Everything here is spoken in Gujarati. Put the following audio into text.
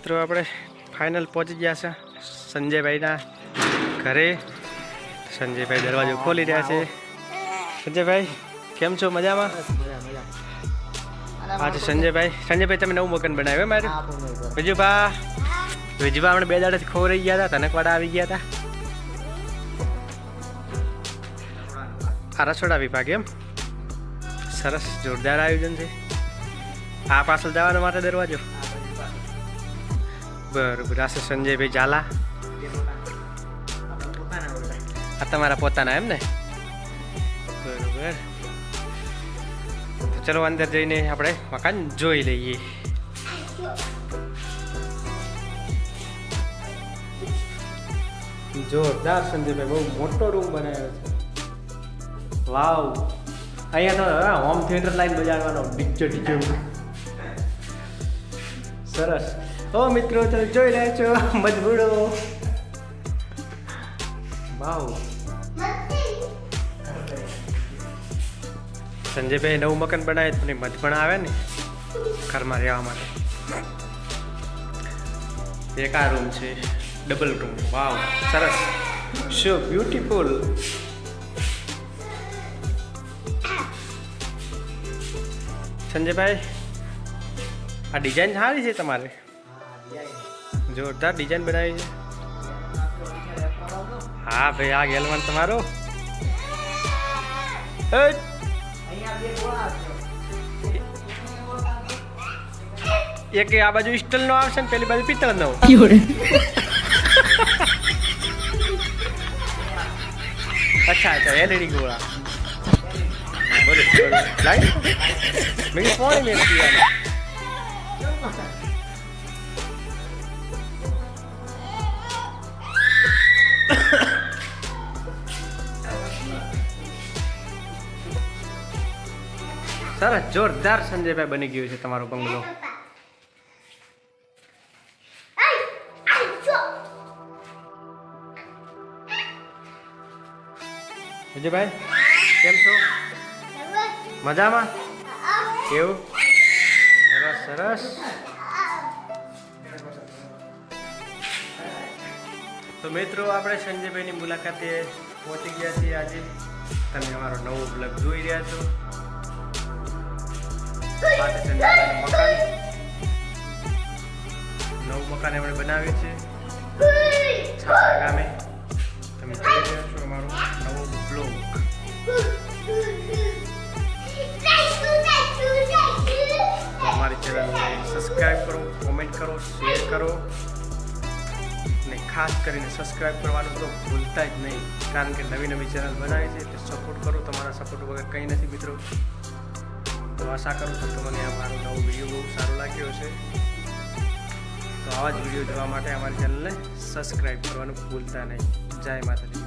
મિત્રો આપણે ફાઇનલ પહોંચી ગયા છે સંજયભાઈના ઘરે. સંજયભાઈ દરવાજો ખોલી રહ્યા છે. સંજયભાઈ કેમ છો? મજામાં? આજે સંજયભાઈ તમે નવું મકાન બનાવ્યું મારું? વિજુભા આપણે 2 દાડાથી ખોરાઈ ગયા હતા, તનકવાડા આવી ગયા હતા. આ રસોડા વિભાગ એમ સરસ જોરદાર આયોજન છે. આ પાછળ જવા માટે દરવાજો બરોબર. આ સંજયભાઈ ઝાલા, આ તમારા પોતાના એમ ને? બરોબર. તો ચલો અંદર જઈને આપણે મકાન જોઈ લઈએ. જોરદાર સંજયભાઈ, બહુ મોટો રૂમ બનાવ્યો છે. વાવ, અહીંયા તો હોમ થિયેટર લાઈન બજાડવાનો ડીજો. સરસ. ઓ મિત્રો તમે જોઈ રહ્યા છો મજબૂડો. વાવ, સંજયભાઈ નવું મકાન બનાવે તો મધ પણ આવે ને ઘરમાં રહેવા માટે. એક આ રૂમ છે, ડબલ રૂમ. વાવ, સરસ, સો બ્યુટીફુલ. સંજયભાઈ આ ડિઝાઇન સારી છે તમારે, જોરદાર ડિઝાઇન બનાવી છે. હા ભાઈ, આ ગેલવાન તમારો. એક આ બાજુ સ્ટીલ નો આવશે ને પેલી બાજુ પિત્તળ નો. અચ્છા એલઈડી ગોળા. બરોબર, લાઈટ મેં ફોન મેં સરસ જોરદાર સંજયભાઈ બની ગયું છે તમારો બંગલો. સંજયભાઈ કેમ છો? મજામાં? કેવું? સરસ સરસ. તો મિત્રો આપણે સંજયભાઈની મુલાકાતે પહોંચી ગયા છીએ. આજે તમે અમારો નવો બ્લોગ જોઈ રહ્યા છો. નવું મકાન એમણે બનાવ્યું છે છાપરા ગામે. તમે જોઈ રહ્યા છો અમારો નવો બ્લોગ. અમારી ચેનલને સબસ્ક્રાઈબ કરો, કોમેન્ટ કરો, શેર કરો અને ખાસ કરીને સબસ્ક્રાઈબ કરવાનું તો ભૂલતા જ નહીં, કારણ કે નવી નવી ચેનલ બનાવી છે એટલે સપોર્ટ કરો. તમારા સપોર્ટ વગર કંઈ નથી મિત્રો. તો આશા કરું છું તમને અમારો નવો વિડીયો બહુ સારો લાગ્યો છે. તો આવા જ વિડીયો જોવા માટે અમારી ચેનલને સબસ્ક્રાઈબ કરવાનું ભૂલતા નહીં. જય માતાજી.